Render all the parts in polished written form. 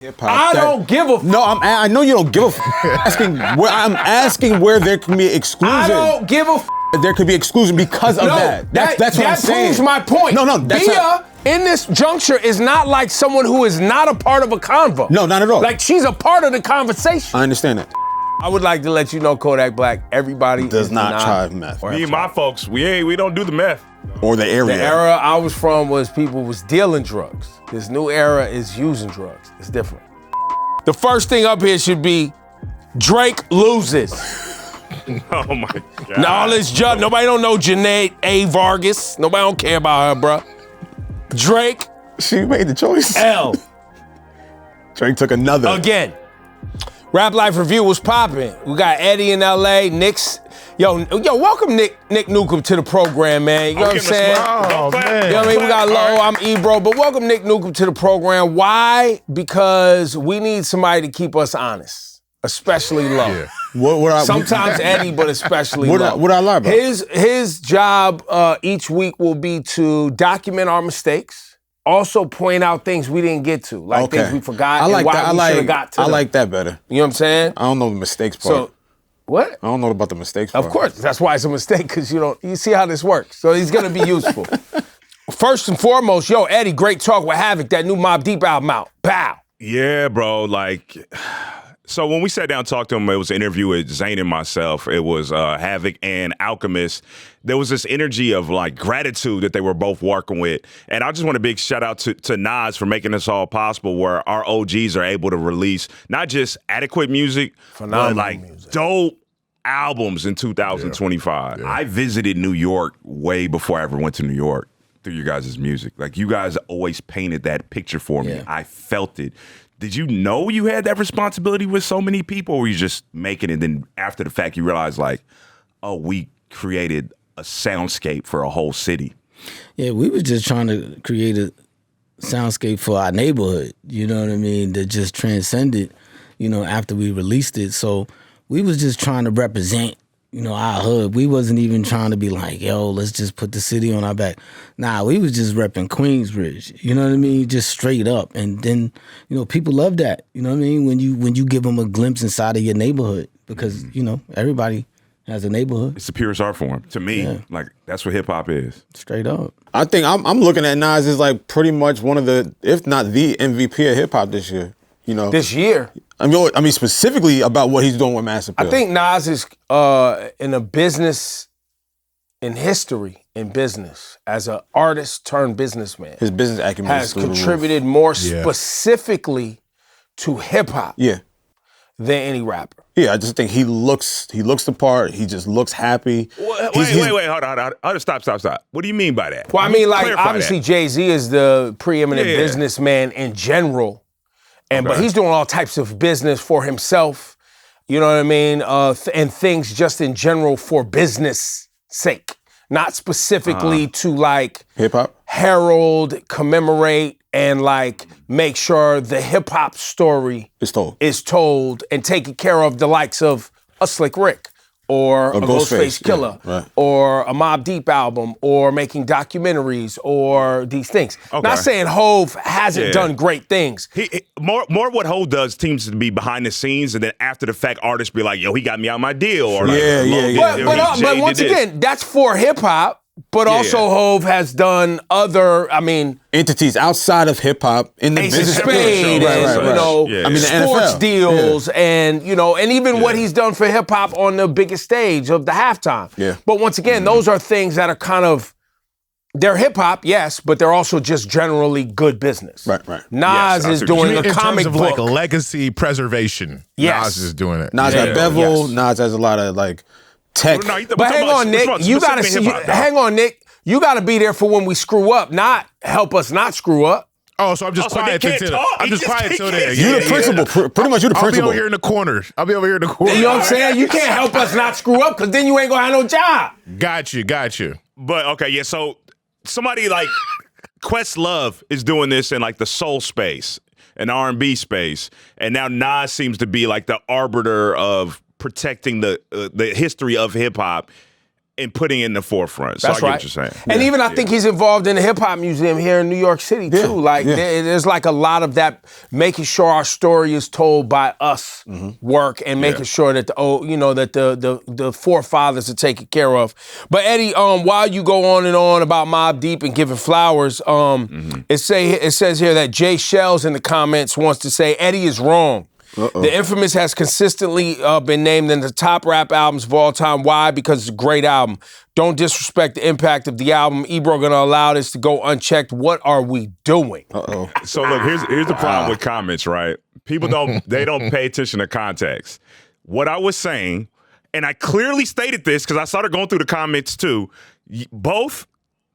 I don't give a. No, I know you don't give a. I'm asking where there can be exclusion. I don't give a. There could be exclusion because of that. That's what I'm saying. That proves my point. No, that's Bia in this juncture is not like someone who is not a part of a convo. No, not at all. Like she's a part of the conversation. I understand that. I would like to let you know, Kodak Black, everybody does not try meth. Me and my folks, we don't do the meth. Or the area. The era I was from was people was dealing drugs. This new era is using drugs. It's different. The first thing up here should be Drake loses. Oh my God. Now all this nobody don't know Janae A. Vargas. Nobody don't care about her, bruh. Drake. She made the choice. L. Drake took another. Again. Rap Life Review was popping. We got Eddie in LA, Nick's. Yo, welcome Nick Newcomb to the program, man. You know what I'm saying? Oh, man. You know what I mean? We got Low, I'm Ebro, but welcome Nick Newcomb to the program. Why? Because we need somebody to keep us honest, especially Low. Yeah. Sometimes Eddie, but especially Low. What I lie about? His job each week will be to document our mistakes. Also point out things we didn't get to, like things we forgot and why we should have got to them. I like that better. You know what I'm saying? I don't know the mistakes part. So, what? I don't know about the mistakes part. Of course, that's why it's a mistake, because you see how this works. So he's gonna be useful. First and foremost, Eddie, great talk with Havoc, that new Mobb Depp album out. Bow. Yeah, bro, so when we sat down and talked to him, it was an interview with Zane and myself. It was Havoc and Alchemist. There was this energy of gratitude that they were both working with. And I just want a big shout out to Nas for making this all possible, where our OGs are able to release not just adequate music, phenomenal but music. Dope albums in 2025. Yeah. I visited New York way before I ever went to New York through you guys' music. You guys always painted that picture for me. I felt it. Did you know you had that responsibility with so many people, or were you just making it, and then after the fact you realized we created a soundscape for a whole city? Yeah, we were just trying to create a soundscape for our neighborhood, you know what I mean, that just transcended, after we released it. So we was just trying to represent, our hood. We wasn't even trying to be like, let's just put the city on our back. Nah, we was just repping Queensbridge, you know what I mean? Just straight up. And then, people love that, you know what I mean? When you give them a glimpse inside of your neighborhood, because, everybody has a neighborhood. It's the purest art form. To me, that's what hip hop is. Straight up. I think I'm looking at Nas as pretty much one of the, if not the MVP of hip hop this year. This year? I mean, specifically about what he's doing with Mass Appeal. I think Nas is in history, in business, as an artist turned businessman. His business acumen has contributed more specifically to hip hop than any rapper. Yeah, I just think he looks the part. He just looks happy. Wait, hold on. Stop. What do you mean by that? Well, I mean, obviously Jay-Z is the preeminent businessman in general. But he's doing all types of business for himself, you know what I mean? And things just in general for business sake, not specifically to hip hop, herald, commemorate, and make sure the hip hop story is told and taken care of, the likes of a Slick Rick, or a Ghostface Killer, or a Mobb Depp album, or making documentaries, or these things. Okay. Not saying Hov hasn't done great things. More what Hov does seems to be behind the scenes, and then after the fact, artists be like, he got me out my deal. Or But once again, that's for hip hop. But also Hov has done other, entities outside of hip hop in the business. Spade, sports deals, and and even what he's done for hip hop on the biggest stage of the halftime. Yeah. But once again, those are things that are kind of, they're hip hop, yes, but they're also just generally good business. Right. Nas is doing a comic book. In terms of legacy preservation. Yes. Nas is doing it. Nas got Bevel. Nas has a lot of tech. But hang on, Nick. You gotta see. Hang on, Nick. You gotta be there for when we screw up, not help us not screw up. Oh, so I'm just quiet until I'm just quiet till there. You the principal. Pretty much, you the principal. I'll be over here in the corner. You know what I'm saying? You can't help us not screw up, because then you ain't gonna have no job. Got you. But so somebody like Questlove is doing this in the soul space, an R&B space, and now Nas seems to be the arbiter of protecting the history of hip hop. and putting it in the forefront. So That's I get right. what you're saying. And even I think he's involved in the hip hop museum here in New York City too. Like there's like a lot of that, making sure our story is told by us work, and making sure that the forefathers are taken care of. But Eddie, while you go on and on about Mobb Deep and giving flowers, it says here that Jay Shells in the comments wants to say Eddie is wrong. The Infamous has consistently been named in the top rap albums of all time. Why? Because it's a great album. Don't disrespect the impact of the album. Ebro gonna allow this to go unchecked. What are we doing? So look, here's the problem with comments, right? People don't pay attention to context. What I was saying, and I clearly stated this because I started going through the comments too. Both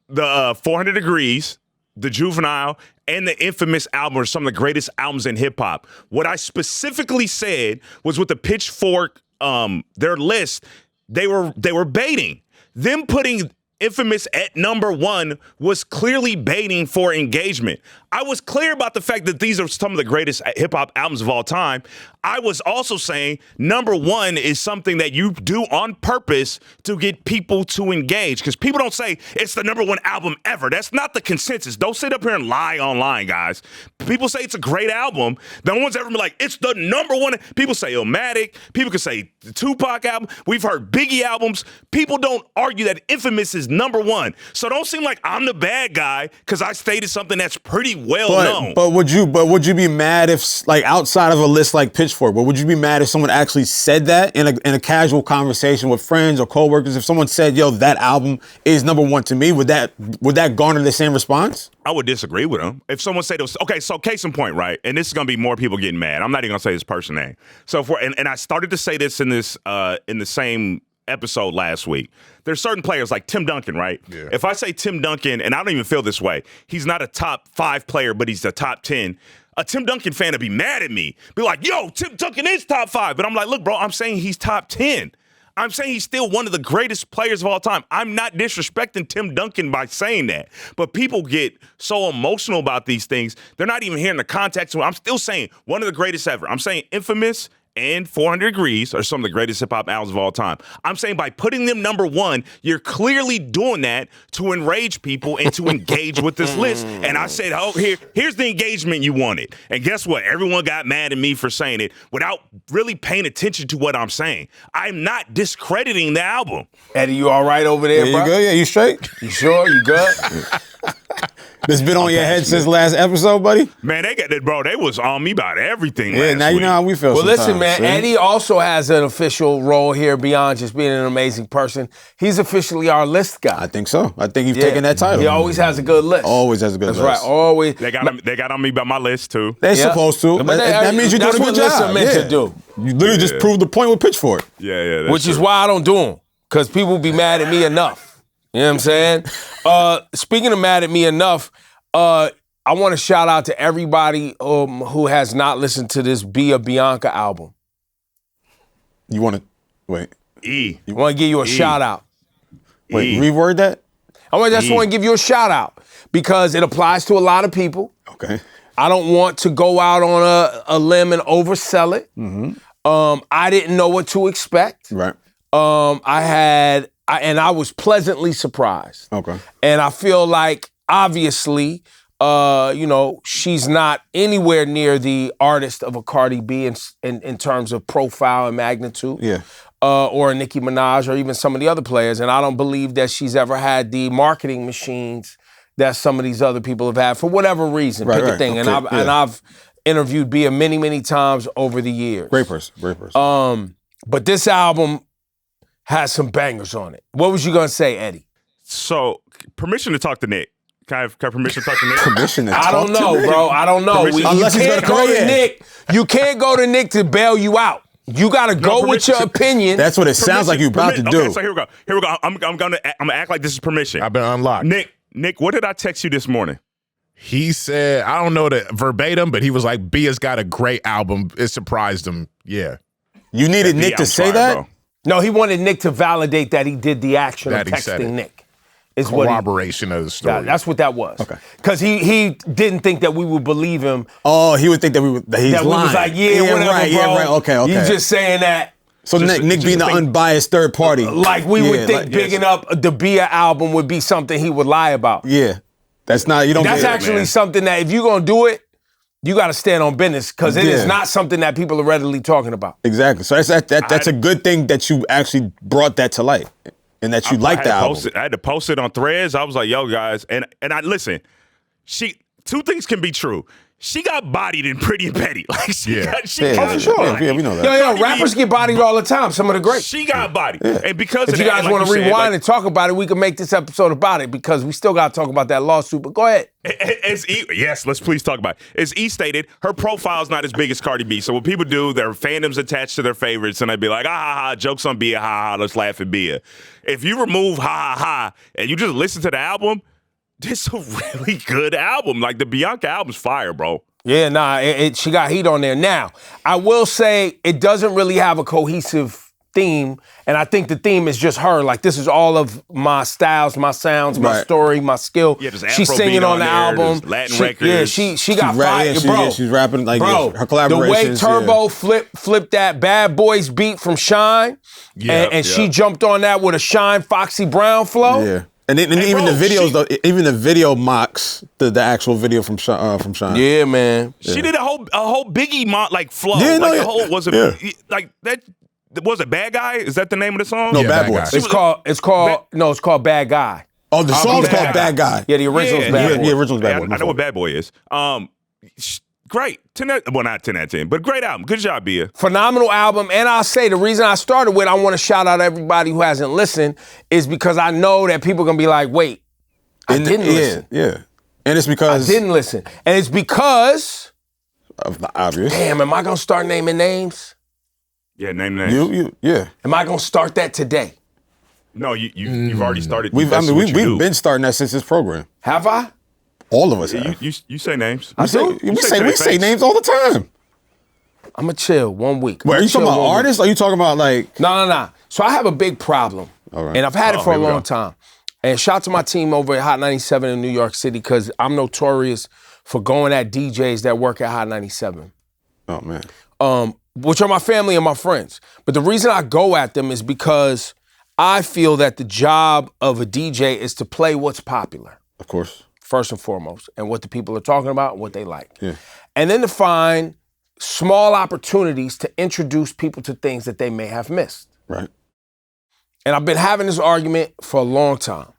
the 400 Degrees, the Juvenile, and the Infamous album are some of the greatest albums in hip hop. What I specifically said was with the Pitchfork, their list, they were baiting. Them putting Infamous at number 1 was clearly baiting for engagement. I was clear about the fact that these are some of the greatest hip hop albums of all time. I was also saying number 1 is something that you do on purpose to get people to engage, because people don't say it's the number 1 album ever. That's not the consensus. Don't sit up here and lie online, guys. People say it's a great album. No one's ever been like, it's the number 1. People say Illmatic. People can say the Tupac album. We've heard Biggie albums. People don't argue that Infamous is number 1. So don't seem like I'm the bad guy because I stated something that's pretty well known. But would you be mad if, like, outside of a list like Pitchfork, but would you be mad if someone actually said that in a casual conversation with friends or coworkers? If someone said, "Yo, that album is number 1 to me," would that garner the same response? I would disagree with them. If someone said it was, okay, so case in point, right? And this is going to be more people getting mad. I'm not even going to say this person's name. So and I started to say this in the same episode last week. There's certain players like Tim Duncan, right? Yeah. If I say Tim Duncan, and I don't even feel this way, he's not a top 5 player, but he's a top 10. A Tim Duncan fan would be mad at me. Be like, yo, Tim Duncan is top 5. But I'm like, look, bro, I'm saying he's top 10. I'm saying he's still one of the greatest players of all time. I'm not disrespecting Tim Duncan by saying that. But people get so emotional about these things, they're not even hearing the context. I'm still saying one of the greatest ever. I'm saying Infamous and 400 Degrees are some of the greatest hip-hop albums of all time. I'm saying by putting them number 1, you're clearly doing that to enrage people and to engage with this list. And I said, oh, here's the engagement you wanted. And guess what? Everyone got mad at me for saying it without really paying attention to what I'm saying. I'm not discrediting the album. Eddie, you all right over there, bro? You good? Yeah, you straight? You sure? You good? This been on your head since last episode, buddy? Man, they was on me about everything Yeah, last now you week. know how we feel. Well, listen, sometimes, man, see? Eddie also has an official role here beyond just being an amazing person. He's officially our list guy. I think so. I think you've taken that title. He always has a good list. Always has a good That's list. right. Always. They got on me about my list, too. They're supposed to. But That means you're doing a good that's what lists are job. meant to do. You literally just proved the point with Pitchfork. Yeah, that's Which is true. why I don't do them, because people be mad at me enough. You know what I'm saying? Speaking of mad at me enough, I want to shout out to everybody who has not listened to this Bia Bianca album. You want to, wait. E. I want to give you a shout out. Wait, reword that? I just want to give you a shout out because it applies to a lot of people. Okay. I don't want to go out on a limb and oversell it. Mm-hmm. I didn't know what to expect. Right. I was pleasantly surprised. Okay. And I feel like, obviously, she's not anywhere near the artist of a Cardi B in terms of profile and magnitude. Yeah. Or a Nicki Minaj or even some of the other players. And I don't believe that she's ever had the marketing machines that some of these other people have had for whatever reason. Pick a thing. Okay. And I've interviewed Bia many, many times over the years. Great person. But this album has some bangers on it. What was you gonna say, Eddie? So, permission to talk to Nick. Can I have permission to talk to Nick? Permission to talk I don't know, bro. I don't know. Unless he's gonna go to Nick. You can't go to Nick to bail you out. You gotta go with your opinion. That's what it sounds like you're about to do. Okay, so here we go. I'm gonna act like this is permission. I've been unlocked. Nick, what did I text you this morning? He said, I don't know the verbatim, but he was like, Bia's got a great album. It surprised him. Yeah. You needed Nick to say that? Bro. No, he wanted Nick to validate that he did the action of texting Nick. Is corroboration of the story. That's what that was. Okay. Because he didn't think that we would believe him. Oh, he would think that he's lying. We was like, whatever, right, bro. Yeah, right. Okay. You just saying that. So Nick being the unbiased third party. Like we would think bigging up the Bia album would be something he would lie about. Yeah. That's not, you don't That's actually something that if you're going to do it, you got to stand on business because it is not something that people are readily talking about. Exactly. So that's a good thing that you actually brought that to light and that you like the album. I had to post it on Threads. I was like, yo, guys. And I listen, two things can be true. She got bodied in Pretty and Petty. Like she got for sure. Yeah, we know that. Yo, rappers get bodied all the time. Some of the greats. She got bodied. Yeah. And because if you guys want to rewind and talk about it, we can make this episode about it because we still got to talk about that lawsuit. But go ahead. Yes, let's please talk about it. As E stated, her profile's not as big as Cardi B. So what people do, their fandoms attached to their favorites, and they'd be like, jokes on Bia, let's laugh at Bia. If you remove and you just listen to the album, this is a really good album. Like, the Bianca album's fire, bro. Yeah, she got heat on there. Now, I will say it doesn't really have a cohesive theme, and I think the theme is just her. Like, this is all of my styles, my sounds, my story, my skill. Yeah, she's singing on the album. Latin records. Yeah, she got fire, bro. She's rapping, like, bro, her collaborations. The way Turbo flipped that Bad Boys beat from Shine, and she jumped on that with a Shine Foxy Brown flow. Yeah. And even the videos, though, even the video mocks the actual video from Shine. Yeah, man. She did a whole Biggie flow. Yeah, Like that. Was it Bad Guy? Is that the name of the song? No, Bad Boy. It's called Bad Guy. Oh, the song's called Bad Guy. Yeah, the original's Bad Boy. Yeah, the original's Bad Boy. I know what Bad Boy is. Great. 10 out, well, not 10 out of 10, but great album. Good job, Bia. Phenomenal album. And I'll say the reason I started with, I want to shout out everybody who hasn't listened, is because I know that people are going to be like, wait, I didn't listen. Yeah. And it's because... I didn't listen. And it's because... of the obvious. Damn, am I going to start naming names? Yeah, name names. Yeah. Am I going to start that today? No, you've already started. We've been starting that since this program. Have I? All of us have. You say names. We say names all the time. I'm going to chill 1 week. Wait, are you talking about artists? Or are you talking about like... No. So I have a big problem. All right. And I've had it for a long time. And shout out to my team over at Hot 97 in New York City because I'm notorious for going at DJs that work at Hot 97. Oh, man. Which are my family and my friends. But the reason I go at them is because I feel that the job of a DJ is to play what's popular. Of course. First and foremost, and what the people are talking about and what they like. Yeah. And then to find small opportunities to introduce people to things that they may have missed. Right. And I've been having this argument for a long time.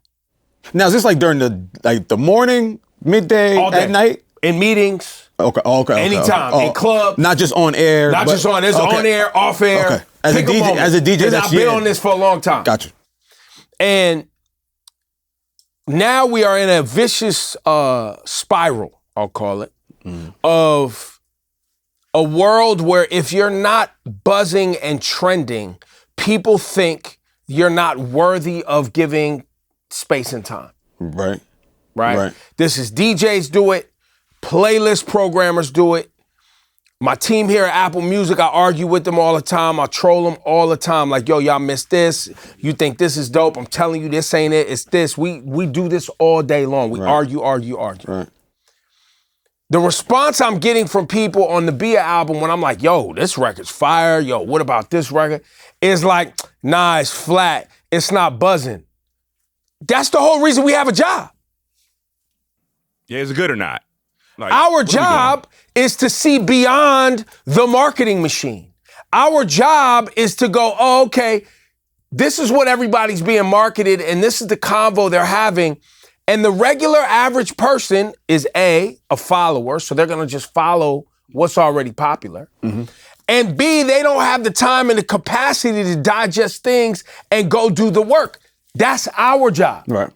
Now, is this like during the morning, midday, at night? In meetings. Okay. Anytime. In club. Not just on air. It's on air, off air. Okay. As a DJ, I've been on this for a long time. Gotcha. And now we are in a vicious spiral, I'll call it, of a world where if you're not buzzing and trending, people think you're not worthy of giving space and time. Right. This is DJs do it, playlist programmers do it. My team here at Apple Music, I argue with them all the time. I troll them all the time. Like, yo, y'all missed this. You think this is dope. I'm telling you, this ain't it. It's this. We do this all day long. We argue. Right. The response I'm getting from people on the Bia album when I'm like, yo, this record's fire. Yo, what about this record? Is like, nah, it's flat. It's not buzzing. That's the whole reason we have a job. Yeah, is it good or not? Like, our job is to see beyond the marketing machine. Our job is to go, oh, okay, this is what everybody's being marketed and this is the convo they're having. And the regular average person is a follower, so they're gonna just follow what's already popular. Mm-hmm. And B, they don't have the time and the capacity to digest things and go do the work. That's our job. Right.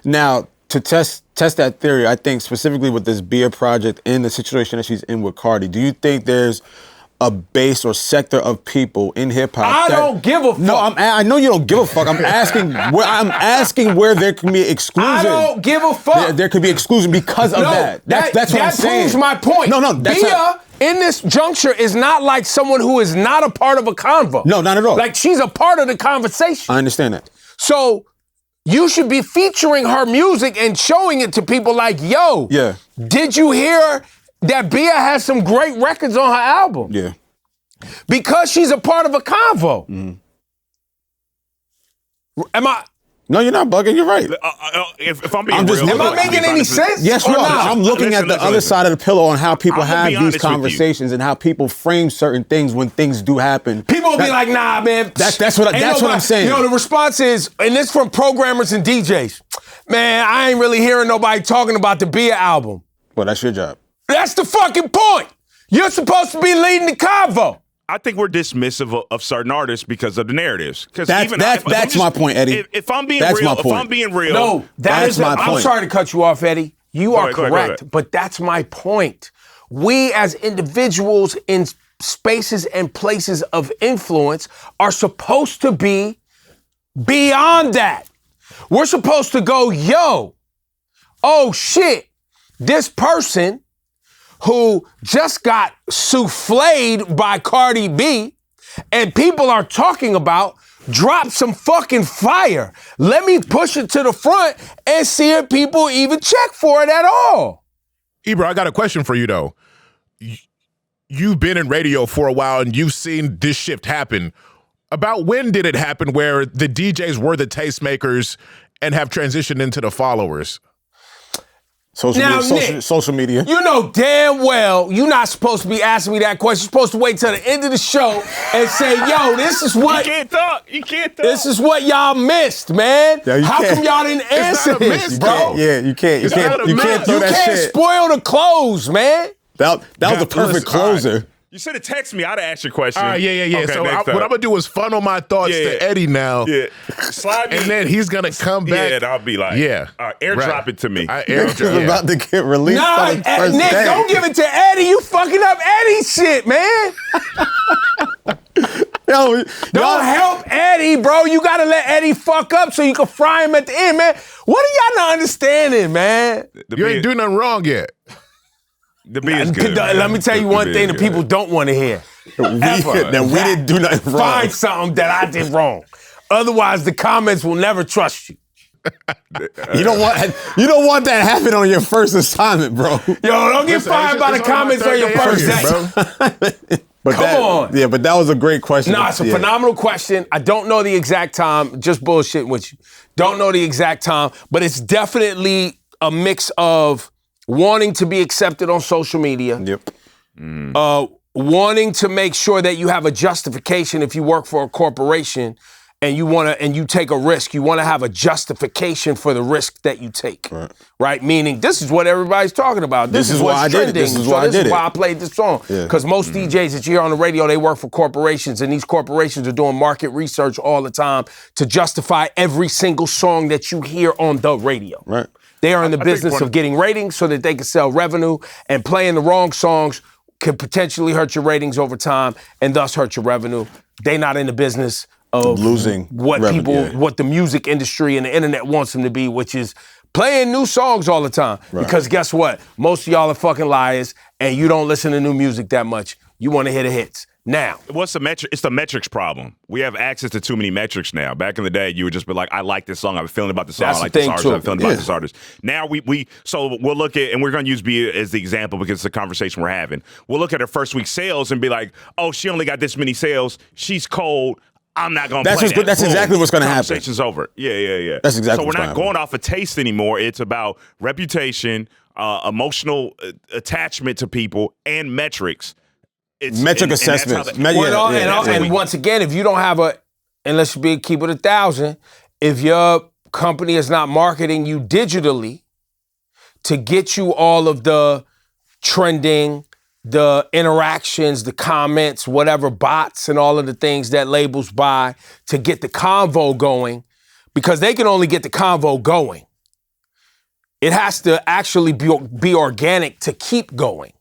Now, to test that theory, I think specifically with this Bia project and the situation that she's in with Cardi, do you think there's a base or sector of people in hip hop? I don't give a fuck. No, I know you don't give a fuck. I'm asking where there can be exclusion. I don't give a fuck. There could be exclusion because of that. That's what I'm saying. That proves my point. No, Bia in this juncture is not like someone who is not a part of a convo. No, not at all. Like she's a part of the conversation. I understand that. So you should be featuring her music and showing it to people like, yo, did you hear that Bia has some great records on her album? Yeah. Because she's a part of a convo. Am I? No, you're not bugging. You're right. If I'm being real, am I making any sense? Yes, you are. I'm looking at the other side of the pillow on how people have these conversations and how people frame certain things when things do happen. People will be like, nah, man. That's what I'm saying. You know, the response is, and this from programmers and DJs, man, I ain't really hearing nobody talking about the Bia album. Well, that's your job. That's the fucking point. You're supposed to be leading the convo. I think we're dismissive of certain artists because of the narratives. That's my point, Eddie. If I'm being real, no, that's my point. I'm sorry to cut you off, Eddie. You are correct, but that's my point. We as individuals in spaces and places of influence are supposed to be beyond that. We're supposed to go, yo, oh shit, this person who just got souffled by Cardi B and people are talking about, drop some fucking fire. Let me push it to the front and see if people even check for it at all. Ebro, I got a question for you though. You've been in radio for a while and you've seen this shift happen. About when did it happen where the DJs were the tastemakers and have transitioned into the followers? Social media. You know damn well you're not supposed to be asking me that question. You're supposed to wait till the end of the show and say, yo, this is what... You can't talk. This is what y'all missed, man. Yeah, how come y'all didn't answer this, bro? Yeah, you can't. You can't throw that shit. You can't spoil the close, man. That was a perfect closer. You should have texted me. I'd have asked your question. Yeah. Okay, so what I'm going to do is funnel my thoughts to Eddie now. Yeah. Slide me. And then he's going to come back. Yeah, and I'll be like, airdrop it to me. It's about to get released on the first Nick, day. don't give it to Eddie. You fucking up Eddie's shit, man. Don't help Eddie, bro. You got to let Eddie fuck up so you can fry him at the end, man. What are y'all not understanding, man? You ain't doing nothing wrong yet. The beat is good. Let me tell you one thing that people don't want to hear. That we didn't do nothing wrong. Find something that I did wrong. Otherwise, the comments will never trust you. You don't want that happen on your first assignment, bro. Yo, don't get fired by the comments on your first day. But Come on. Yeah, but that was a great question. Nah, it's a phenomenal question. I don't know the exact time. Just bullshitting with you. Don't know the exact time, but it's definitely a mix of wanting to be accepted on social media. Yep. Wanting to make sure that you have a justification if you work for a corporation and you take a risk. You want to have a justification for the risk that you take. Right? Meaning, this is what everybody's talking about. This is what's trending. This is why I played this song. Because most DJs that you hear on the radio, they work for corporations, and these corporations are doing market research all the time to justify every single song that you hear on the radio. Right. They are in the business of getting ratings so that they can sell revenue, and playing the wrong songs could potentially hurt your ratings over time and thus hurt your revenue. They're not in the business of losing what what the music industry and the internet wants them to be, which is playing new songs all the time. Right. Because guess what? Most of y'all are fucking liars and you don't listen to new music that much. You want to hear the hits. Now, what's the metric? It's the metrics problem. We have access to too many metrics now. Back in the day, you would just be like, I like this song. I'm feeling about this song. I like this artist. I'm feeling about this artist. Now so we'll look at, and we're going to use B as the example because it's a conversation we're having. We'll look at her first week sales and be like, oh, she only got this many sales. She's cold. I'm not going to play that. That's exactly what's going to happen. Conversation's over. Yeah. That's exactly so we're not going off of taste anymore. It's about reputation, emotional attachment to people, and metrics. Metric assessments. And once again, if you don't have and let's keep it 1,000, if your company is not marketing you digitally to get you all of the trending, the interactions, the comments, whatever bots and all of the things that labels buy to get the convo going, because they can only get the convo going. It has to actually be organic to keep going.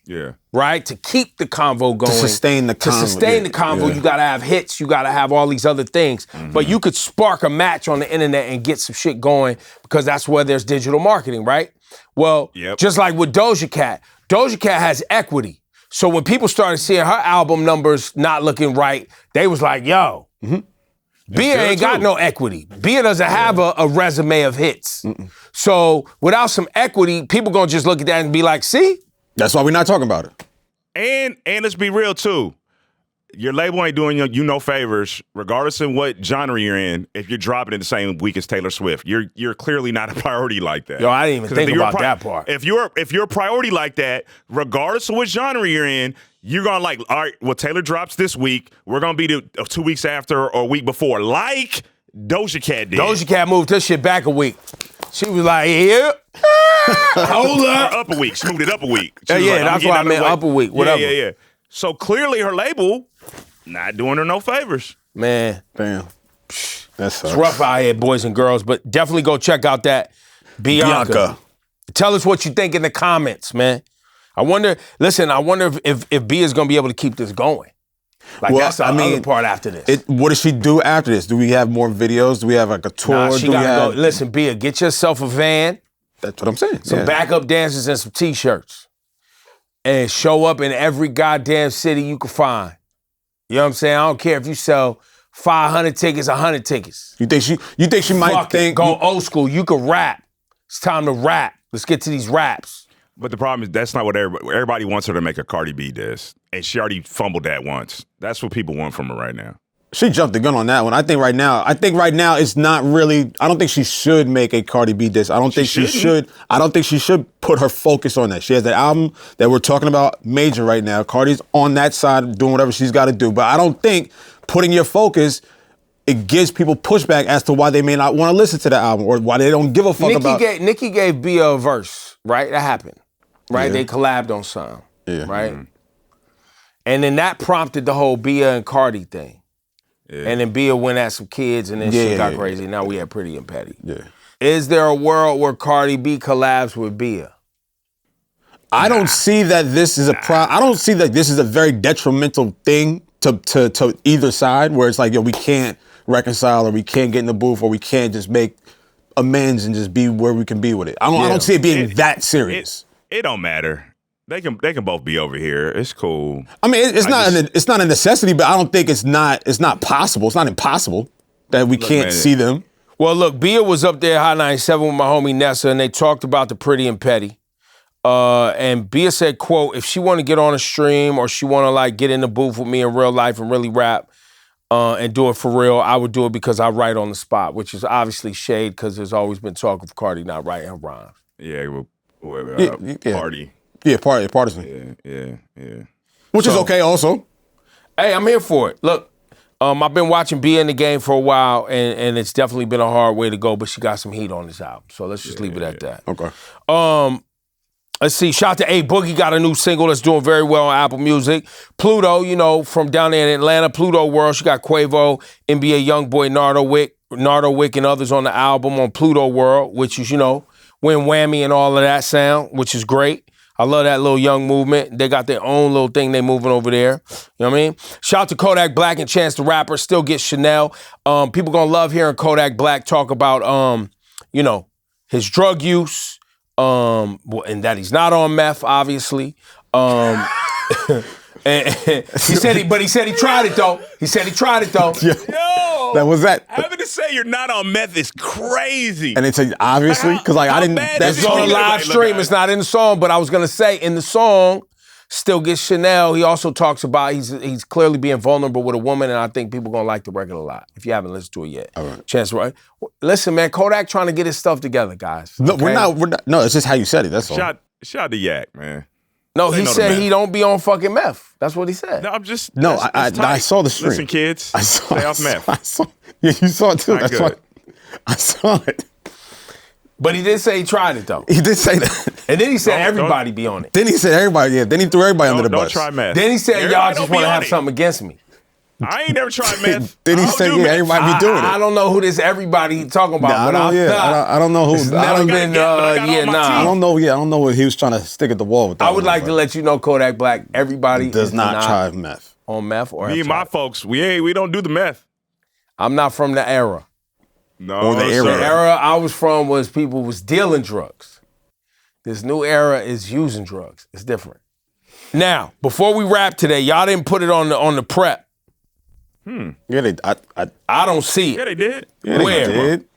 Yeah. Right? To keep the convo going. To sustain the convo. You got to have hits. You got to have all these other things. Mm-hmm. But you could spark a match on the internet and get some shit going because that's where there's digital marketing, right? Well, just like with Doja Cat has equity. So when people started seeing her album numbers not looking right, they was like, yo, Bia ain't got no equity. Bia doesn't have a resume of hits. So without some equity, people gonna just look at that and be like, see? That's why we're not talking about it. And let's be real too. Your label ain't doing you no favors, regardless of what genre you're in. If you're dropping in the same week as Taylor Swift, you're clearly not a priority like that. Yo, I didn't even think about that part. If you're a priority like that, regardless of what genre you're in, you're gonna like, all right, well, Taylor drops this week. We're gonna be 2 weeks after or a week before, like Doja Cat did. Doja Cat moved her shit back a week. She was like, yeah. Hold up. Up a week. She moved it up a week. Yeah, that's what I meant, up a week, whatever. Yeah. So clearly her label not doing her no favors. Man. Damn. That's It's rough out here, boys and girls, but definitely go check out that Bianca. Tell us what you think in the comments, man. I wonder if B is going to be able to keep this going. Like, well, that's the other part after this. What does she do after this? Do we have more videos? Do we have like a tour? She gotta go. Listen, Bia, get yourself a van. That's what I'm saying. Some backup dancers and some T-shirts. And show up in every goddamn city you can find. You know what I'm saying? I don't care if you sell 500 tickets, 100 tickets. You think she might think go old school? You can rap. It's time to rap. Let's get to these raps. But the problem is that's not what everybody wants her to make a Cardi B diss, and she already fumbled that once. That's what people want from her right now. She jumped the gun on that one. I think right now it's not really. I don't think she should make a Cardi B diss. I don't think she should. I don't think she should put her focus on that. She has that album that we're talking about, major right now. Cardi's on that side doing whatever she's got to do. But I don't think putting your focus, it gives people pushback as to why they may not want to listen to the album or why they don't give a fuck about. Nicki gave Bia a verse, right? That happened, right? Yeah. They collabed on something, right? Mm-hmm. And then that prompted the whole Bia and Cardi thing. Yeah. And then Bia went at some kids and then shit got crazy. Now we have Pretty and Petty. Yeah. Is there a world where Cardi B collabs with Bia? I don't see that this is I don't see that this is a very detrimental thing to either side, where it's like, yo, we can't reconcile or we can't get in the booth or we can't just make amends and just be where we can be with it. I don't see it being that serious. It don't matter. They can both be over here. It's cool. I mean, it's not a necessity, but I don't think it's not possible. It's not impossible that we can't see them. Well, look, Bia was up there at Hot 97 with my homie Nessa, and they talked about the Pretty and Petty. And Bia said, quote, if she want to get on a stream or she want to like get in the booth with me in real life and really rap and do it for real, I would do it because I write on the spot, which is obviously shade because there's always been talk of Cardi not writing her rhymes. Party. Yeah, partisan. Yeah. Which is okay also. Hey, I'm here for it. Look, I've been watching Bia in the game for a while, and it's definitely been a hard way to go, but she got some heat on this album. So let's just leave it at that. Okay. Let's see. Shout out to A Boogie, got a new single that's doing very well on Apple Music. Pluto, from down there in Atlanta, Pluto World. She got Quavo, NBA Youngboy, Nardo Wick, and others on the album on Pluto World, which is, Win Whammy and all of that sound, which is great. I love that little young movement. They got their own little thing they moving over there. You know what I mean? Shout out to Kodak Black and Chance the Rapper. Still get Chanel. People gonna love hearing Kodak Black talk about, his drug use, and that he's not on meth, obviously. And he said he tried it though. Yo, that was that. Having to say you're not on meth is crazy. And it's obviously because I didn't. That's on a live stream. It's not in the song, but I was gonna say in the song, Still Get Chanel. He also talks about he's clearly being vulnerable with a woman, and I think people gonna like the record a lot. If you haven't listened to it yet, all right. Chance, right? Listen, man, Kodak trying to get his stuff together, guys. No, okay? we're not. No, it's just how you said it. That's all. Shout out to Yak, man. No, he said he don't be on fucking meth. That's what he said. No, I'm just. No, I saw the stream. Listen, kids, stay off meth. Yeah, you saw it too. That's why I saw it. But he did say he tried it though. He did say that. And then he said everybody be on it. Then he said everybody. Yeah. Then he threw everybody under the bus. Don't try meth. Then he said y'all just want to have something against me. I ain't never tried meth. Then he said everybody be doing it. I don't know who this everybody talking about. I don't know who. It's never been. I don't know. Yeah, I don't know what he was trying to stick at the wall with. That I would like to let you know, Kodak Black. Everybody does not try meth. On meth or me and my folks, we don't do the meth. I'm not from the era. No, the era I was from was people was dealing drugs. This new era is using drugs. It's different. Now, before we wrap today, y'all didn't put it on the prep. Yeah, I don't see it. Yeah, they did. Yeah, where? They did.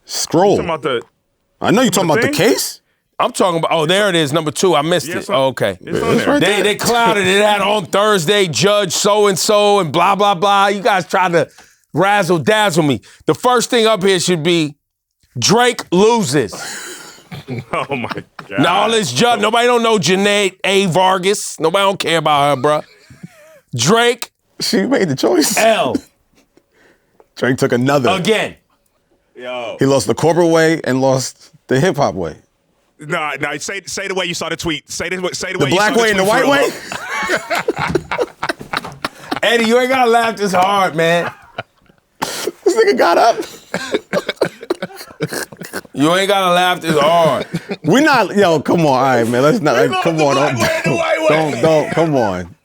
Scroll. I know you're talking about the case. I'm talking about, there it is, number 2. I missed it. Oh, okay. It's on there. They clouded it out on Thursday, Judge so-and-so and blah, blah, blah. You guys try to razzle-dazzle me. The first thing up here should be Drake loses. Oh, my God. Now, all this judge, nobody don't know Janae A. Vargas. Nobody don't care about her, bruh. Drake. She made the choice. L. Drake took another. Again. Yo. He lost the corporate way and lost the hip-hop way. No, say the way you saw the tweet. Say the way The you black saw way and the white way? Eddie, you ain't gotta laugh this hard, man. This nigga got up. You ain't gotta laugh this hard. We not, come on, all right, man. Let's not, come on. Don't, come on.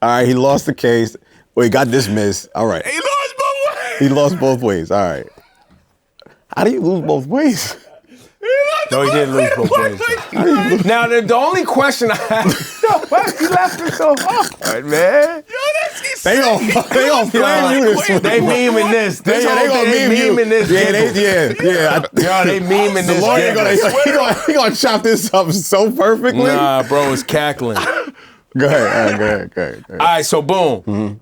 All right, he lost the case. Well, he got dismissed. All right. He lost both ways. He lost both ways. All right. How do you lose both ways? No, he didn't lose both ways. Now, the only question I have, why you laughing so hard, man? They don't blame you this one. They memeing this. They gonna meme you. Memeing this. Yeah, They memeing this. The lawyer he gonna chop this up so perfectly. Nah, bro, it's cackling. Go ahead. All right, so boom. Mm-hmm.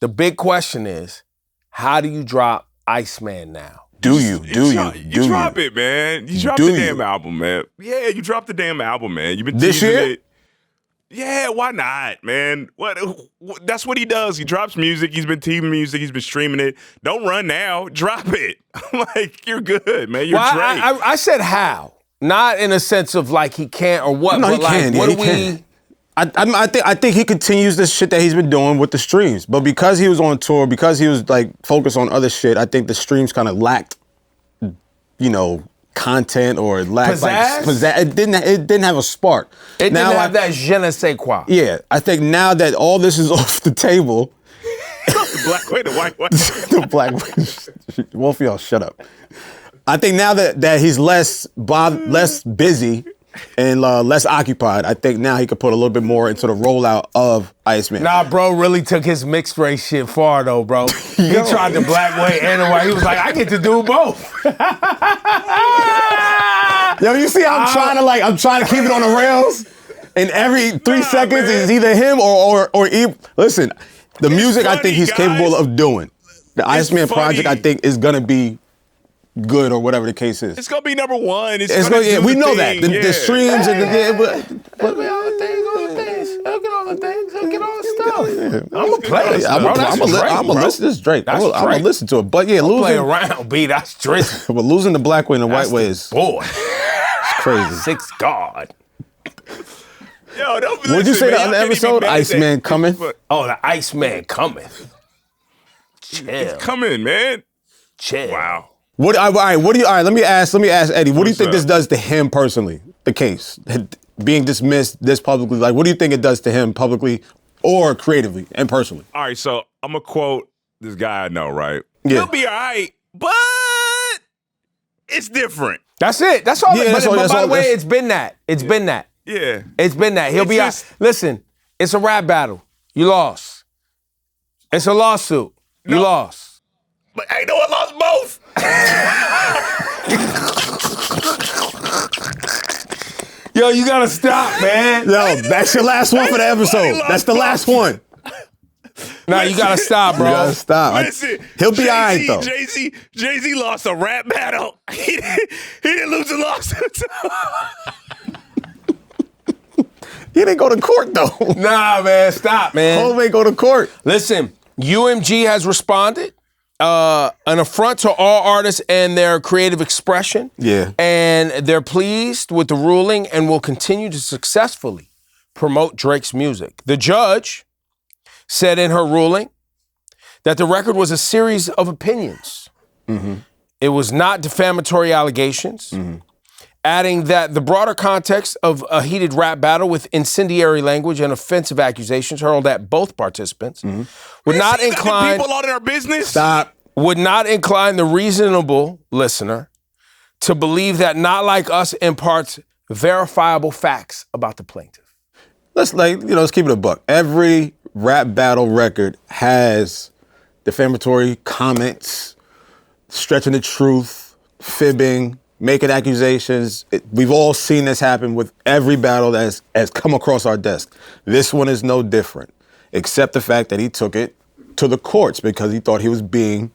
The big question is, how do you drop Iceman now? You drop it, man. You drop the damn album, man. Yeah, you dropped the damn album, man. You've been this year? It. Yeah, why not, man? What? That's what he does. He drops music. He's been teasing music. He's been streaming it. Don't run now. Drop it. I'm like, you're good, man. You're Drake. I said how, not in a sense of like he can't or what. No, but he like, can. What he do can. we? I think he continues this shit that he's been doing with the streams, but because he was on tour, because he was like focused on other shit, I think the streams kind of lacked, content or lacked pizzazz. It didn't have a spark. It didn't have that je ne sais quoi. Yeah, I think now that all this is off the table, the black way, the white way, the black way. Both of y'all, shut up. I think now that he's less busy and less occupied, I think now he could put a little bit more into the rollout of Iceman. Nah, bro really took his mixed race shit far though, bro. He tried the black way and the white. He was like, I get to do both. Yo, you see how I'm trying to keep it on the rails? And every 3 seconds is either him or listen, the music funny, I think he's capable of doing. The Iceman project I think is gonna be good or whatever the case is. It's gonna be number 1. We know that. The streams and Look at all the things. Look at all the things. Look at all the stuff. I'm gonna play this. I'm gonna listen to this Drake. I'm gonna listen to it. But yeah, losing. Play around, B. That's Drake. But losing the black way and the white way is crazy. 6 God. Yo, what'd you say on the episode? Iceman coming. Oh, the Iceman cometh. Chill. It's coming, man. Chill. Wow. All right, let me ask Eddie, what do you think this does to him personally, the case? Being dismissed this publicly, like what do you think it does to him publicly or creatively and personally? All right, so I'm gonna quote this guy I know, right? Yeah. He'll be all right, but it's different. That's it. That's all. Yeah, but by the way, it's been that. It's been that. Yeah. It's been that. He'll be out. Listen, it's a rap battle. You lost. It's a lawsuit. You lost. But ain't no one lost both. Yo, you gotta stop, man. Yo, that's your last one for the episode. That's the last one. Nah, you gotta stop, bro. You gotta stop. Listen, He'll be all right, though. Jay-Z lost a rap battle. He didn't lose a lawsuit. He didn't go to court, though. Nah, man, stop, man. Hov ain't go to court. Listen, UMG has responded. An affront to all artists and their creative expression. Yeah. And they're pleased with the ruling and will continue to successfully promote Drake's music. The judge said in her ruling that the record was a series of opinions. Mm-hmm. It was not defamatory allegations. Mm-hmm. Adding that the broader context of a heated rap battle with incendiary language and offensive accusations hurled at both participants would not incline people out in our business. Stop. Would not incline the reasonable listener to believe that Not Like Us imparts verifiable facts about the plaintiff. Let's keep it a buck. Every rap battle record has defamatory comments, stretching the truth, fibbing, making accusations. We've all seen this happen with every battle that has come across our desk. This one is no different, except the fact that he took it to the courts because he thought he was being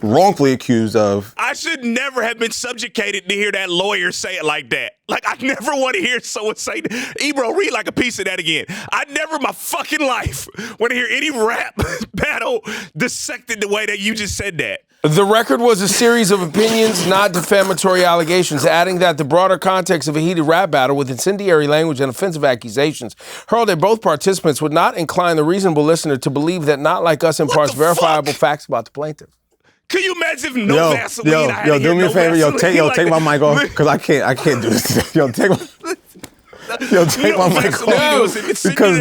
wrongfully accused of. I should never have been subjugated to hear that lawyer say it like that. Like, I never want to hear someone say that. Ebro, read like a piece of that again. I never in my fucking life want to hear any rap battle dissected the way that you just said that. The record was a series of opinions, not defamatory allegations, adding that the broader context of a heated rap battle with incendiary language and offensive accusations hurled at both participants would not incline the reasonable listener to believe that Not Like Us imparts verifiable facts about the plaintiff. Can you imagine if no Vaseline? Do me a favor. Take my mic off because I can't do this. Take my mic off because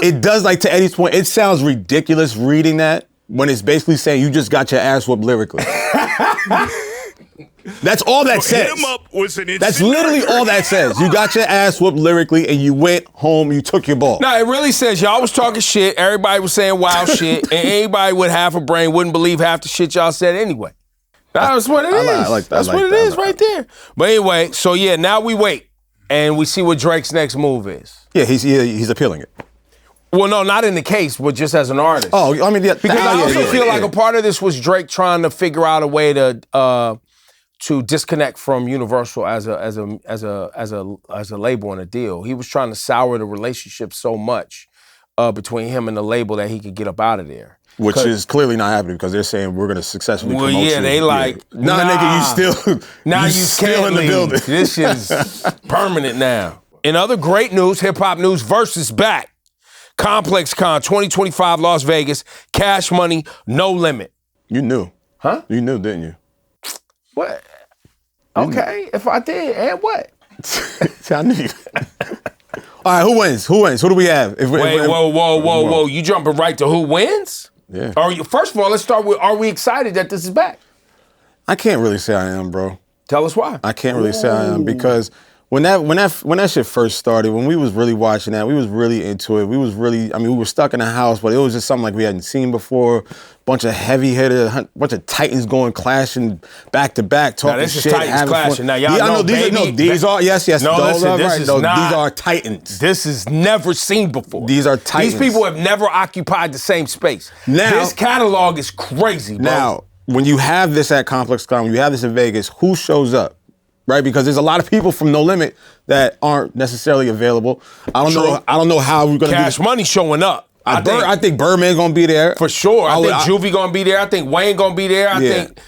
it does, like, to Eddie's point. It sounds ridiculous reading that when it's basically saying you just got your ass whooped lyrically. That's all that says. Hit him up was an That's literally all that says. You got your ass whooped lyrically and you went home, you took your ball. No, it really says y'all was talking shit, everybody was saying wild shit, and anybody with half a brain wouldn't believe half the shit y'all said anyway. That's what it is. I like that. That's what it is right there. But anyway, so yeah, now we wait and we see what Drake's next move is. Yeah, he's appealing it. Well, no, not in the case, but just as an artist. Oh, I mean, because I also feel like a part of this was Drake trying to figure out a way to disconnect from Universal as a label and a deal. He was trying to sour the relationship so much between him and the label that he could get up out of there. Which is clearly not happening because they're saying we're going to successfully promote you. Well, yeah, they like, nah, nigga, you still in the building. This is permanent now. In other great news, hip-hop news, Verzuz back. Complex Con 2025 Las Vegas, Cash Money, no limit. You knew. Huh? You knew, didn't you? What? Okay, if I did, and what? I knew you. All right, who wins? Who do we have? Whoa. You jumping right to who wins? Yeah. First of all, let's start with, are we excited that this is back? I can't really say I am, bro. Tell us why. I can't really say I am because when that shit first started, when we was really watching that, we was really into it. We were stuck in the house, but it was just something like we hadn't seen before. Bunch of heavy hitters, bunch of Titans going clashing back to back, talking this shit. Is Titans clashing. Now y'all know, these are yes. No, listen, these are Titans. This is never seen before. These are Titans. These people have never occupied the same space. Now, this catalog is crazy, bro. Now, when you have this at Complex Con, when you have this in Vegas, who shows up? Right, because there's a lot of people from No Limit that aren't necessarily available. I don't know how we're gonna. Cash Money showing up. I think Birdman gonna be there for sure. I think Juvie gonna be there. I think Wayne gonna be there. I think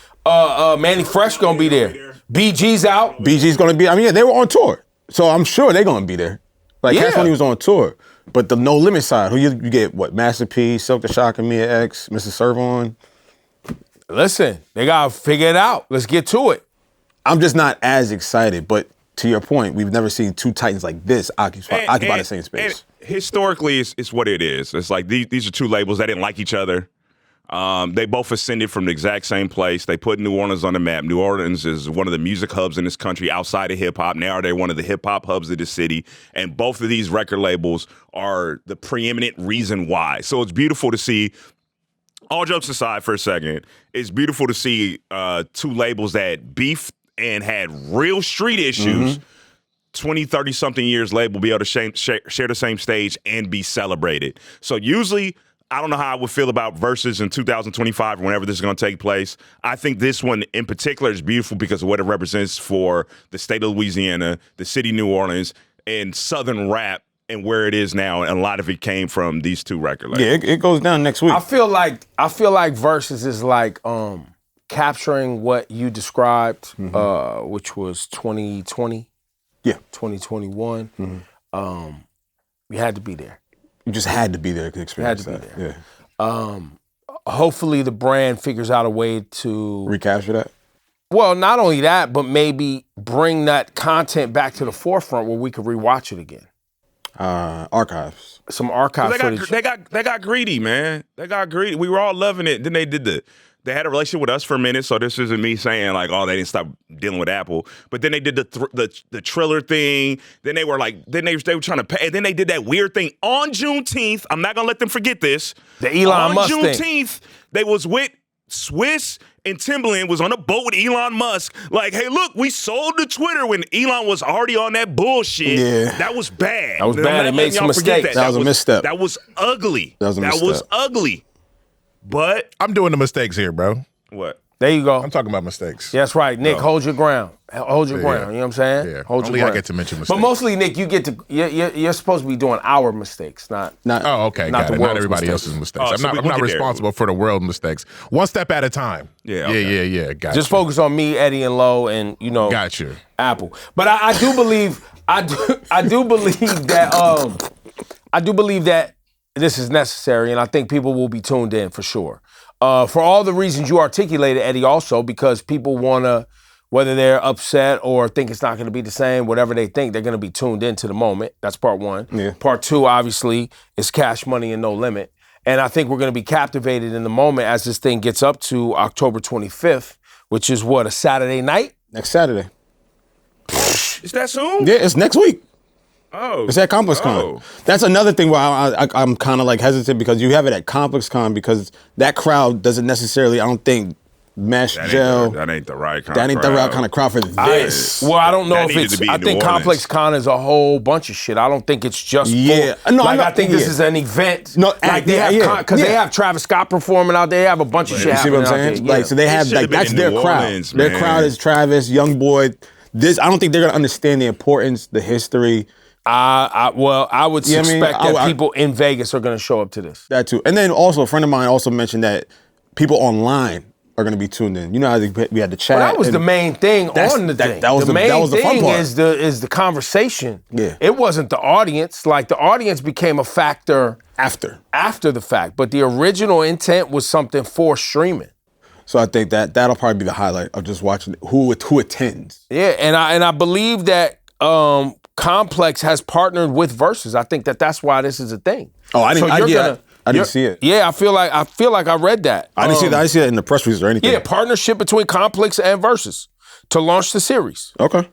Manny Fresh gonna be there. BG's out. BG's gonna be. I mean, yeah, they were on tour, so I'm sure they're gonna be there. Like Cash Money was on tour, but the No Limit side, who you get? What? Master P, Silk the Shock, and Mia X, Mr. Servon. Listen, they gotta figure it out. Let's get to it. I'm just not as excited, but to your point, we've never seen two Titans like this occupy the same space. And historically, it's what it is. It's like these are two labels that didn't like each other. They both ascended from the exact same place. They put New Orleans on the map. New Orleans is one of the music hubs in this country outside of hip-hop. Now they're one of the hip-hop hubs of the city. And both of these record labels are the preeminent reason why. So it's beautiful to see. All jokes aside for a second, it's beautiful to see two labels that beefed and had real street issues, 20, 30-something years later will be able to share the same stage and be celebrated. So usually, I don't know how I would feel about Verzuz in 2025 or whenever this is going to take place. I think this one in particular is beautiful because of what it represents for the state of Louisiana, the city of New Orleans, and Southern rap and where it is now. And a lot of it came from these two record labels. Yeah, it goes down next week. I feel like Verzuz is like capturing what you described, which was 2020, 2021. We had to be there. You just had to be there to experience that. Had to be there. Yeah. Hopefully the brand figures out a way to recapture that. Well, not only that, but maybe bring that content back to the forefront where we could rewatch it again. Archives. Some archive footage. They got greedy, man. They got greedy. We were all loving it. Then they had a relationship with us for a minute, so this isn't me saying like, oh, they didn't stop dealing with Apple. But then they did the Triller thing. Then they were were trying to pay. And then they did that weird thing on Juneteenth. I'm not gonna let them forget this. The Elon Musk thing. On Juneteenth, they was with Swiss and Timbaland was on a boat with Elon Musk. Like, hey, look, we sold to Twitter when Elon was already on that bullshit. Yeah. That was bad. That was bad. It made some mistakes. That was a misstep. That was ugly. That was a misstep. That was ugly. But I'm doing the mistakes here, bro. what? There you go. I'm talking about mistakes. Yeah, that's right. Nick, hold your ground. Hold your ground. You know what I'm saying? Yeah. Hold Only your I ground. get to mention mistakes. But mostly, Nick, you get to. You're supposed to be doing our mistakes, not. Oh, okay. Not Got the it. Not world's everybody mistakes. else's mistakes. Oh, I'm so not, we I'm not get there. responsible for the world mistakes. One step at a time. Yeah, okay. Yeah. Got Just you. focus on me, Eddie, and Low, and Got you. Apple. But I do believe. I do believe that. I do believe that this is necessary, and I think people will be tuned in for sure. For all the reasons you articulated, Eddie, also because people want to, whether they're upset or think it's not going to be the same, whatever they think, they're going to be tuned into the moment. That's part one. Yeah. Part two, obviously, is Cash Money and No Limit. And I think we're going to be captivated in the moment as this thing gets up to October 25th, which is what, a Saturday night? Next Saturday. Is that soon? Yeah, it's next week. Oh. It's at ComplexCon. That's another thing where I'm kind of like hesitant because you have it at ComplexCon because that crowd doesn't necessarily, I don't think, mesh gel. That ain't the right kind of crowd. That ain't the right kind of crowd for this. Well, I don't know That if needed it's. to be I in think New Orleans. ComplexCon is a whole bunch of shit. I don't think it's just. Yeah. full, No, like I'm not- I think this yeah. is an event. No, like they have yeah. because they have Travis Scott performing out there. They have a bunch of shit. You see what I'm happening out saying? there. Like, so they have should've like been that's in their New crowd. Orleans, Their man. crowd is Travis, Youngboy. This I don't think they're gonna understand the importance, the history. I would Yeah, I mean, suspect that I- people in Vegas are going to show up to this. That too. And then also a friend of mine also mentioned that people online are going to be tuned in. You know how we had the chat. Well, that was and the main thing that's- on the that- thing. that was the the- main that was the fun thing part. is the conversation. Yeah. It wasn't the audience. Like the audience became a factor after. the fact, but the original intent was something for streaming. So I think that'll probably be the highlight of just watching who attends. Yeah, and I believe that Complex has partnered with Verzuz. I think that's why this is a thing. Oh, I didn't. So I didn't see it. Yeah, I feel like I read that. I didn't see that. I didn't see that in the press release or anything. Yeah, partnership between Complex and Verzuz to launch the series. Okay.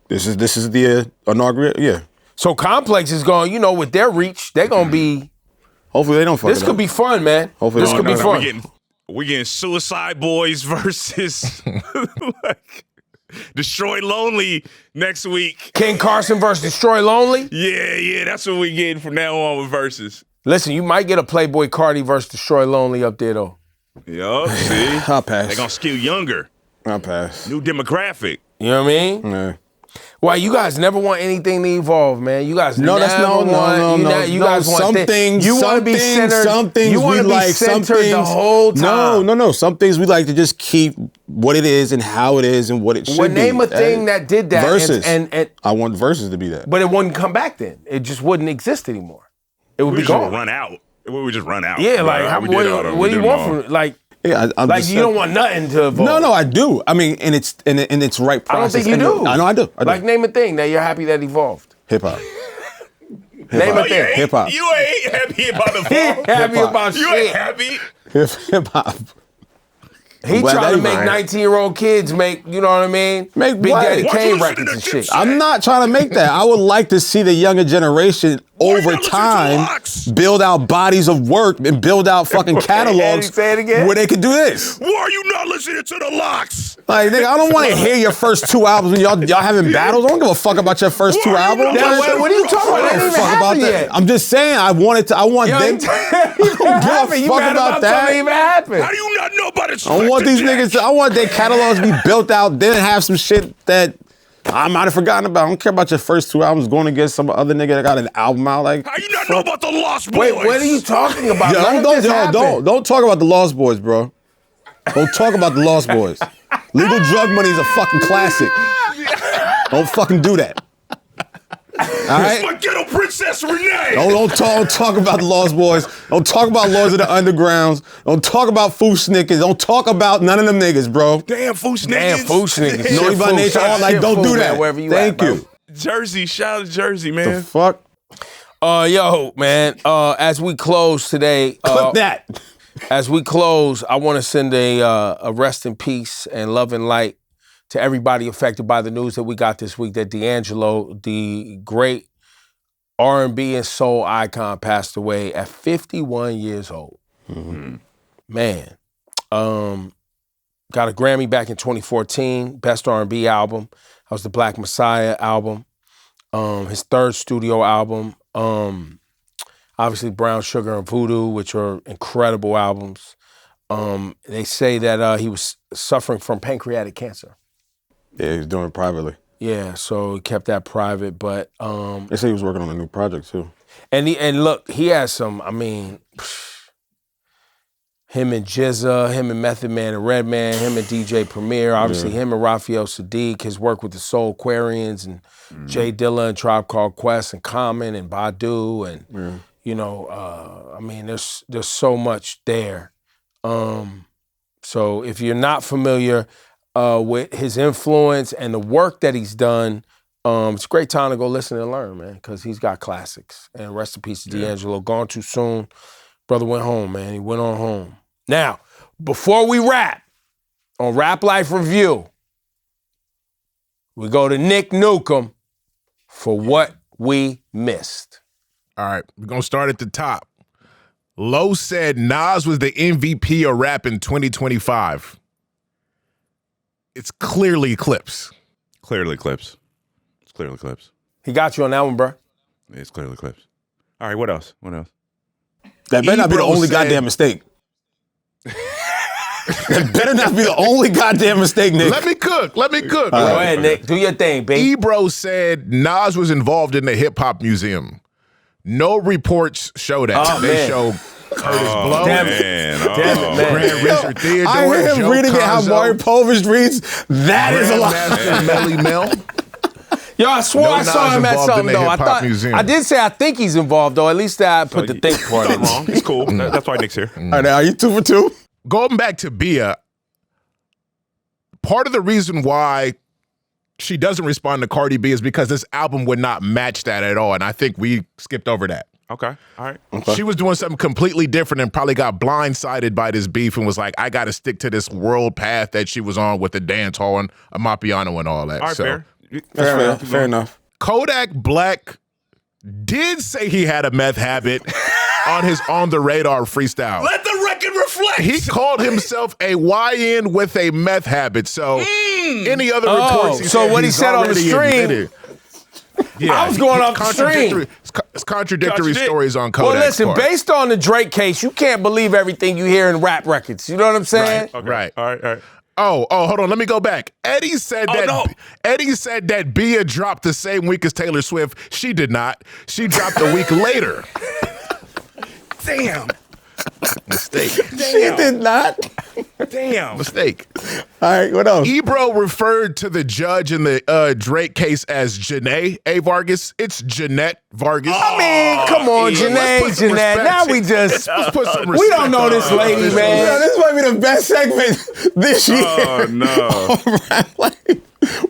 This is the inaugural. Yeah. So Complex is going, with their reach, they're going to be. Hopefully they don't fuck This it could up. be fun, man. Hopefully this they could don't. be No, fun. We getting Suicide Boys versus like Destroy Lonely next week. King Carson versus Destroy Lonely. Yeah, that's what we getting from now on with Verzuz. Listen, you might get a Playboy Cardi versus Destroy Lonely up there though. Yup, see? I'll pass. They gonna skew younger. I'll pass. New demographic. You know what I mean? Yeah. Why you guys never want anything to evolve, man? You guys No, never that's no. You guys want some things. You want to be centered. Some things you want we to be like. Some centered things the whole time. No. Some things we like to just keep what it is and how it is and what it should Well, be. name a thing that did that. Verzuz. And I want Verzuz to be that. but it wouldn't come back then. It just wouldn't exist anymore. It would We be just gone. run out. We would just run out. Yeah, like We did all them. what We do you did them want all. from like? Yeah, I'm Like just you don't want nothing to evolve. No, I do. I mean, and it's right I don't process. think you do. I know I do. Like name a thing that you're happy that evolved. Hip hop. Name a Oh, you thing. ain't- Hip hop. You ain't happy about the He ain't fall. happy Hip-hop. about You shit. ain't happy. Hip hop. He Glad trying that to make ain't right. 19-year-old kids make, you know what I mean? Make Big what? Daddy Why you Kane listening records to and Dipset? shit. I'm not trying to make that. I would like to see the younger generation you over not listening to time Locks? build out bodies of work and build out fucking catalogs Say it again. where they could do this. Why are you not listening to the Locks? Like, nigga, I don't want to hear your first two albums when y'all having battles. I don't give a fuck about your first two Why are you albums. not Now, listening what are you talking about? I That don't ain't even fuck about happened that. yet. I'm just saying, I want them. You I don't give a You fuck mad about that. something even happened. How do you not know about it? I want these niggas. I want their catalogs to be built out, then have some shit that I might have forgotten about. I don't care about your first two albums going against some other nigga that got an album out. Like, How you not know about the Lost Boys? Wait, what are you talking about? yo, None of this happened. don't talk about the Lost Boys, bro. Don't talk about the Lost Boys. Legal Drug Money is a fucking classic. Don't fucking do that. All right. My ghetto princess Renee. Don't talk about the Lost Boys. Don't talk about Lords of the Undergrounds. Don't talk about Foosh Niggas. Don't talk about none of them niggas, bro. Damn Foosh niggas. Damn, Foosh niggas. Naughty by Nature, all like, don't do that. Wherever you Thank at, you. Jersey, shout out to Jersey, The man. fuck? Yo, man, as we close today, Clip that. as we close, I want to send a rest in peace and love and light to everybody affected by the news that we got this week that D'Angelo, the great R&B and soul icon, passed away at 51 years old. Mm-hmm. Man, got a Grammy back in 2014, Best R&B album. That was the Black Messiah album. His third studio album. Obviously Brown Sugar and Voodoo, which are incredible albums. They say that he was suffering from pancreatic cancer. Yeah, he was doing it privately. Yeah, so he kept that private, but they say he was working on a new project too. And look, he has some, I mean, him and Jizza, him and Method Man and Redman, him and DJ Premier, obviously him and Raphael Sadiq, his work with the Soul Aquarians and Jay Dilla and Tribe Called Quest and Common and Badu and you know, I mean, there's so much there. So if you're not familiar with his influence and the work that he's done, it's a great time to go listen and learn, man, because he's got classics. And rest in peace to D'Angelo. Gone too soon. Brother went home, man. He went on home. Now, before we wrap, on Rap Life Review, we go to Nick Newcomb for what we missed. All right, we're going to start at the top. Low said Nas was the MVP of rap in 2025. It's clearly Clips. Clearly Clips. It's clearly Clips. He got you on that one, bro. It's clearly Clips. All right, what else? What else? That better not be the only goddamn mistake. That better not be the only goddamn mistake, Nick. Let me cook. Go ahead, Nick. Do your thing, baby. Ebro said Nas was involved in the Hip Hop Museum. No reports show that. They show Curtis Blow. Damn it, man. Grand Richard Theodore. I hear him Joe reading it how Conzo, Mario Povich reads. That is a lot. Grandmaster Melly Mel. Yo, I swore I saw him at something, though. I did say I think he's involved, though. At least I put the think part in. Wrong. It's cool. That's why Nick's here. All right, now, are you 2 for 2? Going back to Bia, part of the reason why she doesn't respond to Cardi B is because this album would not match that at all, and I think we skipped over that. Okay, all right. Okay. She was doing something completely different and probably got blindsided by this beef and was like, I got to stick to this world path that she was on with the dance hall and Amapiano and all that. All right, so, Fair enough. Kodak Black did say he had a meth habit on his On the Radar freestyle. Let the record reflect. He called himself a YN with a meth habit. So any other reports? So what he said on the stream? Yeah, I was going off the stream. It's contradictory stories on Kodak's Well, listen, part. based on the Drake case, you can't believe everything you hear in rap records. You know what I'm saying? Right. Okay. Right. All right. Oh, hold on. Let me go back. Eddie said Eddie said that Bia dropped the same week as Taylor Swift. She did not. She dropped a week later. Damn. Mistake. She did not. Damn. Mistake. All right, what else? Ebro referred to the judge in the Drake case as Janae A. Vargas. It's Jeanette Vargas. I mean, come on, Janae. Now we just, Let's put some we don't know this lady, Yo, man. this might be the best segment this year. Oh, no. Right, like,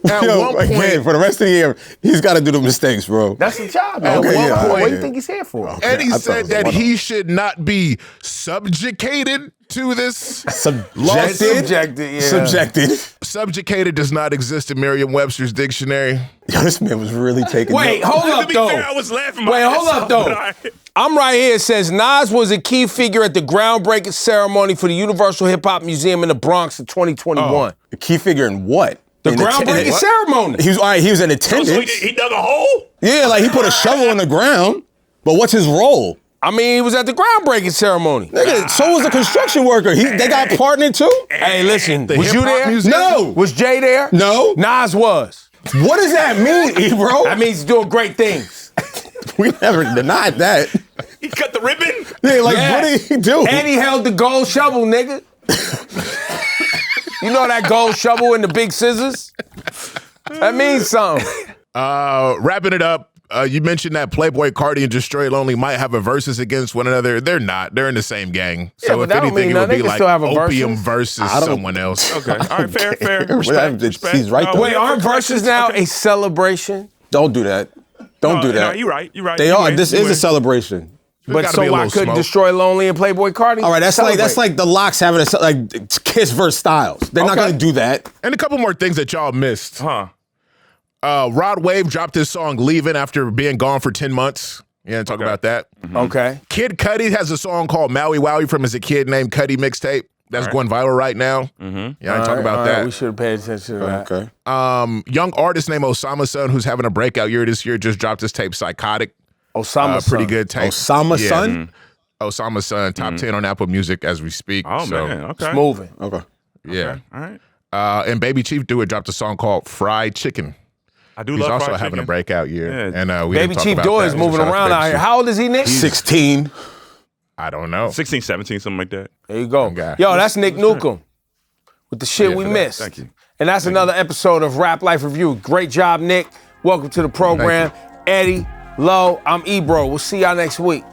At one point- again, for the rest of the year, he's got to do the mistakes, bro. That's the job, man. Okay, yeah, What do yeah. you think he's here for? Eddie I thought it said was that one-off. he should not be subjugated to this. Subjected, yeah. Subjected. Subjugated does not exist in Merriam-Webster's dictionary. Yo, this man was really taking Wait, notes. hold up, To be though. fair, I was laughing. Wait, hold up, though. I'm right here. It says Nas was a key figure at the groundbreaking ceremony for the Universal Hip Hop Museum in the Bronx in 2021. A key figure in what? The In groundbreaking ceremony. He was all right. He was in attendance. He dug a hole? Yeah, like he put a shovel in the ground. But what's his role? I mean, he was at the groundbreaking ceremony. Nigga, so was the construction worker. They got part in it too. Hey, listen, The was you Hip Hop there? Museum? No. Was Jay there? No. Nas was. What does that mean, Ebro? That means he's doing great things. We never denied that. He cut the ribbon? Yeah, like Yeah. what did he do? And he held the gold shovel, nigga. You know that gold shovel and the big scissors? That means something. Wrapping it up, you mentioned that Playboy Cardi and Destroy Lonely might have a versus against one another. They're not. They're in the same gang. Yeah, So but if that don't anything, mean it would nothing. be They can like still have a Opium versus. versus someone else. Okay. All right, fair. Well, Respect. he's right, though. Wait, aren't verses now a celebration? Don't do that. Don't do that. No, you're right. They are. This is a celebration. But gotta so be a why little couldn't smoke. Destroy Lonely and Playboy Cardi? All right, that's celebrate? like the Locks having like Kiss versus Styles. They're not Okay. gonna do that. And a couple more things that y'all missed. Huh. Rod Wave dropped his song Leaving after being gone for 10 months. Yeah, talk about that. Okay. Kid Cudi has a song called Maui Wowie from his A Kid Named Cudi mixtape. that's going viral right now. Mm-hmm. Yeah, I talk about that. We should have paid attention to that. Okay. Young artist named Osama Son, who's having a breakout year this year, just dropped his tape Psychotic. Osama pretty Son. good tape. Osama Son? Mm-hmm. Osama Son, top 10 on Apple Music as we speak. Oh, so, man. Okay. It's moving. Okay. Yeah. All right. And Baby Chief Do It dropped a song called Fried Chicken. I do He's love also fried having chicken. a breakout year. Yeah. And we Baby didn't talk Chief about Doyle that. is moving Shout out to around Baby out here. Chief. How old is he, Nick? 16. I don't know. 16, 17, something like that. There you go. Okay. Yo, that's Nick Newcomb with the shit we for that. missed. Thank you. And that's another episode of Rap Life Review. Great job, Nick. Welcome to the program. Eddie, Low, I'm Ebro. We'll see y'all next week.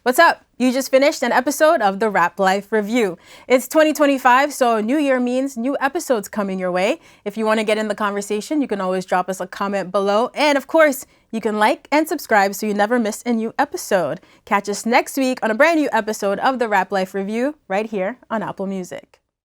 What's up? You just finished an episode of the Rap Life Review. It's 2025, so New Year means new episodes coming your way. If you want to get in the conversation, you can always drop us a comment below. And of course, you can like and subscribe so you never miss a new episode. Catch us next week on a brand new episode of the Rap Life Review right here on Apple Music.